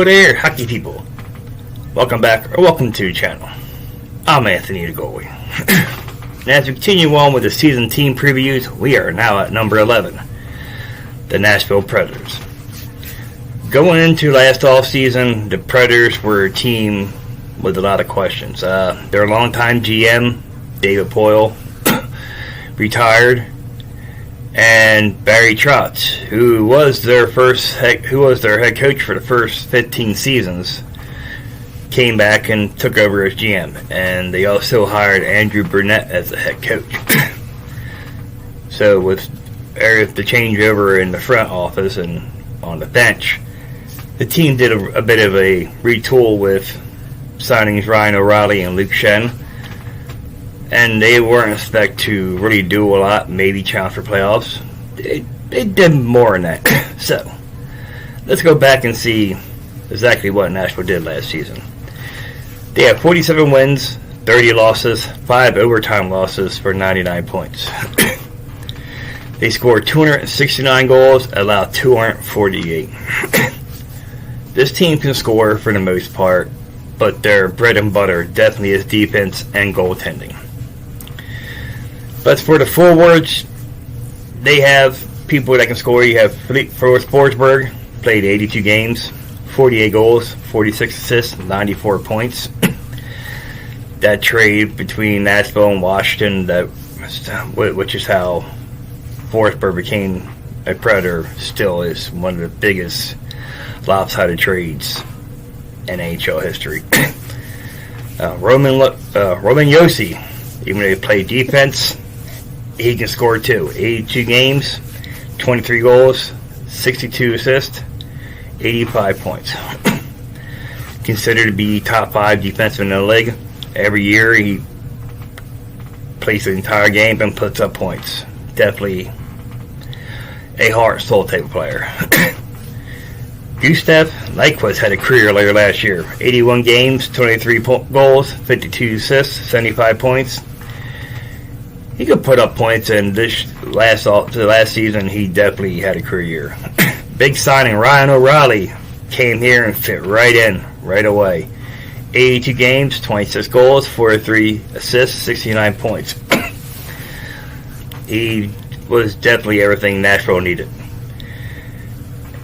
there, hockey people. Welcome back, or welcome to the channel. I'm Anthony the goalie. And as we continue on with the season team previews, we are now at number 11, the Nashville Predators. Going into last offseason, the Predators were a team with a lot of questions. Their longtime GM, David Poile, retired, and Barry Trotz, who was their head coach for the first 15 seasons, came back and took over as GM. And they also hired Andrew Burnett as the head coach. So with the changeover in the front office and on the bench, the team did a bit of a retool with signings Ryan O'Reilly and Luke Shen. And they weren't expected to really do a lot, maybe challenge for playoffs. They did more than that. So, let's go back and see exactly what Nashville did last season. They had 47 wins, 30 losses, 5 overtime losses for 99 points. They scored 269 goals, allowed 248. This team can score for the most part, but their bread and butter definitely is defense and goaltending. But for the forwards, they have people that can score. You have Forsberg, played 82 games, 48 goals, 46 assists, 94 points. That trade between Nashville and Washington, which is how Forsberg became a Predator, still is one of the biggest lopsided trades in NHL history. Roman Josi, even though he played defense, he can score too. 82 games, 23 goals, 62 assists, 85 points. Considered to be top 5 defenseman in the league. Every year he plays the entire game and puts up points. Definitely a heart and soul type of player. Gustav Nyquist had a career later last year. 81 games, 23 goals, 52 assists, 75 points. He could put up points, and the last season, he definitely had a career year. Big signing, Ryan O'Reilly came here and fit right in, right away. 82 games, 26 goals, 43 assists, 69 points. He was definitely everything Nashville needed.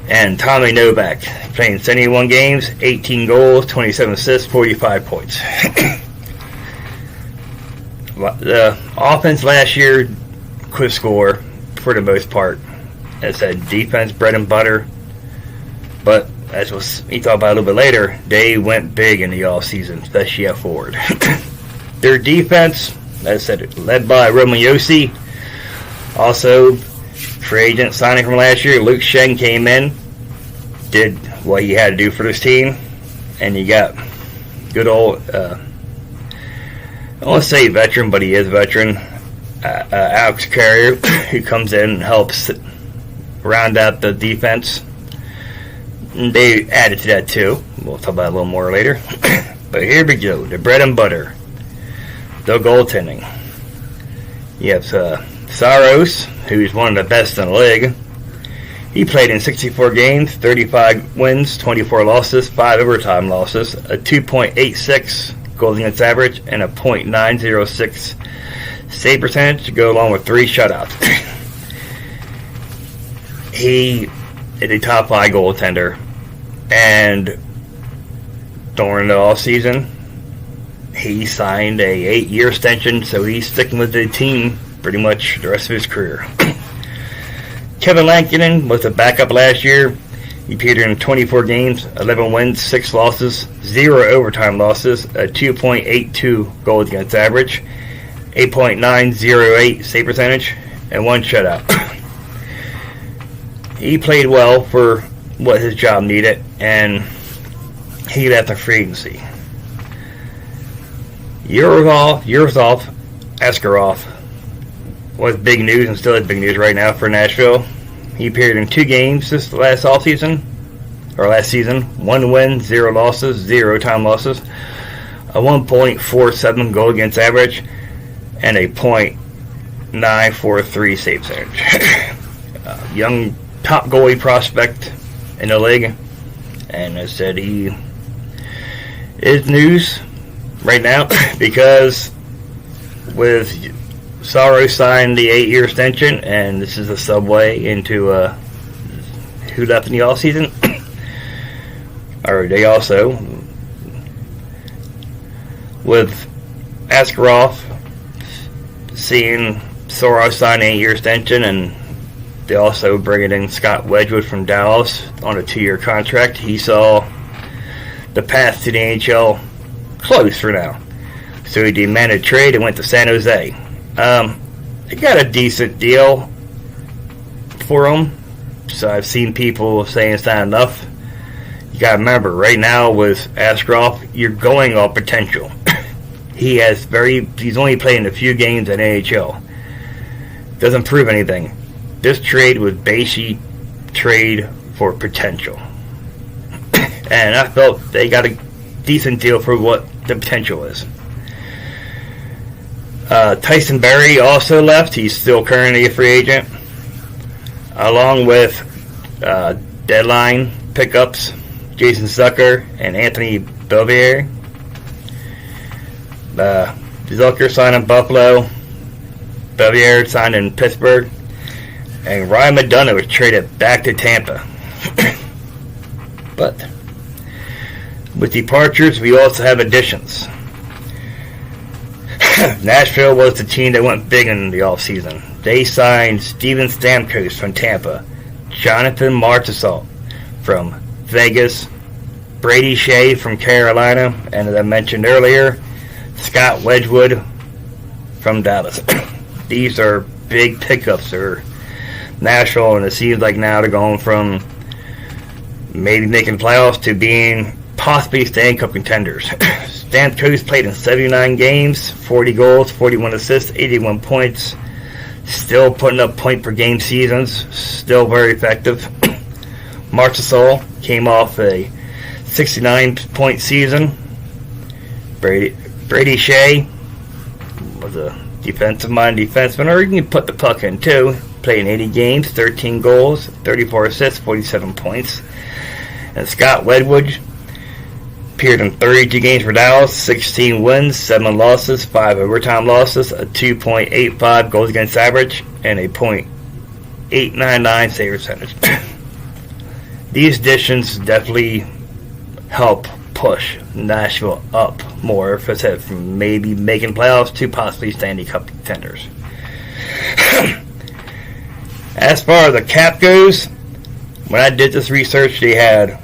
And Tommy Novak, playing 71 games, 18 goals, 27 assists, 45 points. The offense last year could score for the most part. As I said, defense, bread and butter. But as we talk about a little bit later, they went big in the offseason, especially at forward. Their defense, as I said, led by Roman Josi. Also, free agent signing from last year, Luke Shen came in, did what he had to do for this team, and you got good old, I won't say veteran, but he is a veteran, Alex Carrier, who comes in and helps round out the defense. And they added to that too. We'll talk about it a little more later. But here we go, the bread and butter, the goaltending. You have Saros, who's one of the best in the league. He played in 64 games, 35 wins, 24 losses, 5 overtime losses, a 2.86 goals against average, and a .906 save percentage to go along with 3 shutouts. He is a top 5 goaltender, and during the offseason, he signed a 8-year extension, so he's sticking with the team pretty much the rest of his career. Kevin Lankinen was a backup last year. He appeared in 24 games, 11 wins, 6 losses, 0 overtime losses, a 2.82 goals against average, 8.908 save percentage, and 1 shutout. He played well for what his job needed, and he left in free agency. Yaroslav Askarov was big news and still is big news right now for Nashville. He appeared in 2 games this last season. 1 win, 0 losses, 0 time losses, a 1.47 goal against average, and a .943 save percentage. Young top goalie prospect in the league, And I said he is news right now because with Saros signed the 8-year extension, and this is a subway into who left in the offseason. Or they also, with Askarov seeing Saros sign an 8-year extension, and they also bringing in Scott Wedgwood from Dallas on a 2-year contract. He saw the path to the NHL close for now. So he demanded a trade and went to San Jose. They got a decent deal for him. So I've seen people saying it's not enough. You got to remember, right now with Askarov, you're going off potential. He's only playing a few games in NHL. Doesn't prove anything. This trade was basically trade for potential. And I felt they got a decent deal for what the potential is. Tyson Barrie also left. He's still currently a free agent. Along with deadline pickups, Jason Zucker and Anthony Belvier. Zucker signed in Buffalo. Belvier signed in Pittsburgh. And Ryan McDonough was traded back to Tampa. But with departures, we also have additions. Nashville was the team that went big in the offseason. They signed Steven Stamkos from Tampa, Jonathan Marchessault from Vegas, Brady Shea from Carolina, and as I mentioned earlier, Scott Wedgwood from Dallas. These are big pickups for Nashville, and it seems like now they're going from maybe making playoffs to being possibly Stanley Cup contenders. Stamkos played in 79 games, 40 goals, 41 assists, 81 points. Still putting up point-per-game seasons. Still very effective. Marchessault came off a 69-point season. Brady Shea was a defensive-minded defenseman, or you can put the puck in too. Played in 80 games, 13 goals, 34 assists, 47 points. And Scott Wedgwood appeared in 32 games for Dallas, 16 wins, 7 losses, 5 overtime losses, a 2.85 goals against average, and a .899 save percentage. These additions definitely help push Nashville up more, if I said, from maybe making playoffs to possibly Stanley Cup contenders. As far as the cap goes, when I did this research, they had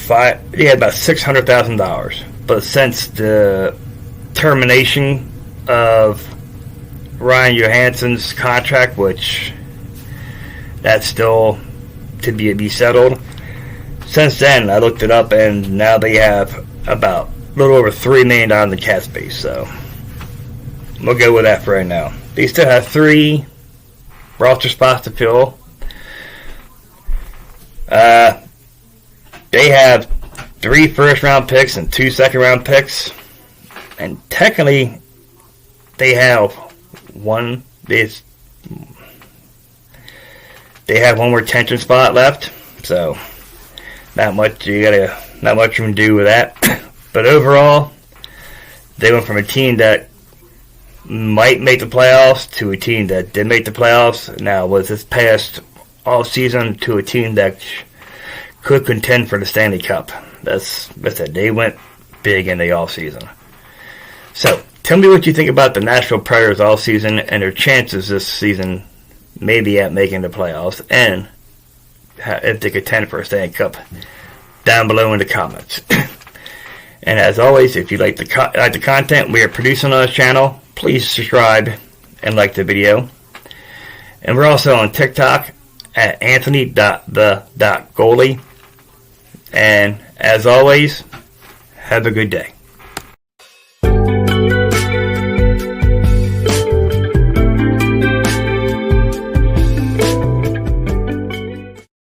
about $600,000. But since the termination of Ryan Johansson's contract, which that's still to be settled, since then I looked it up, and now they have about a little over $3 million in the cap space. So we'll go with that for right now. They still have 3 roster spots to fill. They have 3 first-round picks and 2 second-round picks, and technically, they have one. They have one retention spot left, so not much you can do with that. But overall, they went from a team that might make the playoffs to a team that did make the playoffs. Now, was this past all season to a team that could contend for the Stanley Cup. That's it. They went big in the offseason. So, tell me what you think about the Nashville Predators offseason and their chances this season maybe at making the playoffs, and if they contend for a Stanley Cup, down below in the comments. And as always, if you like the content we are producing on this channel, please subscribe and like the video. And we're also on TikTok at Anthony.the.goalie. And as always, have a good day.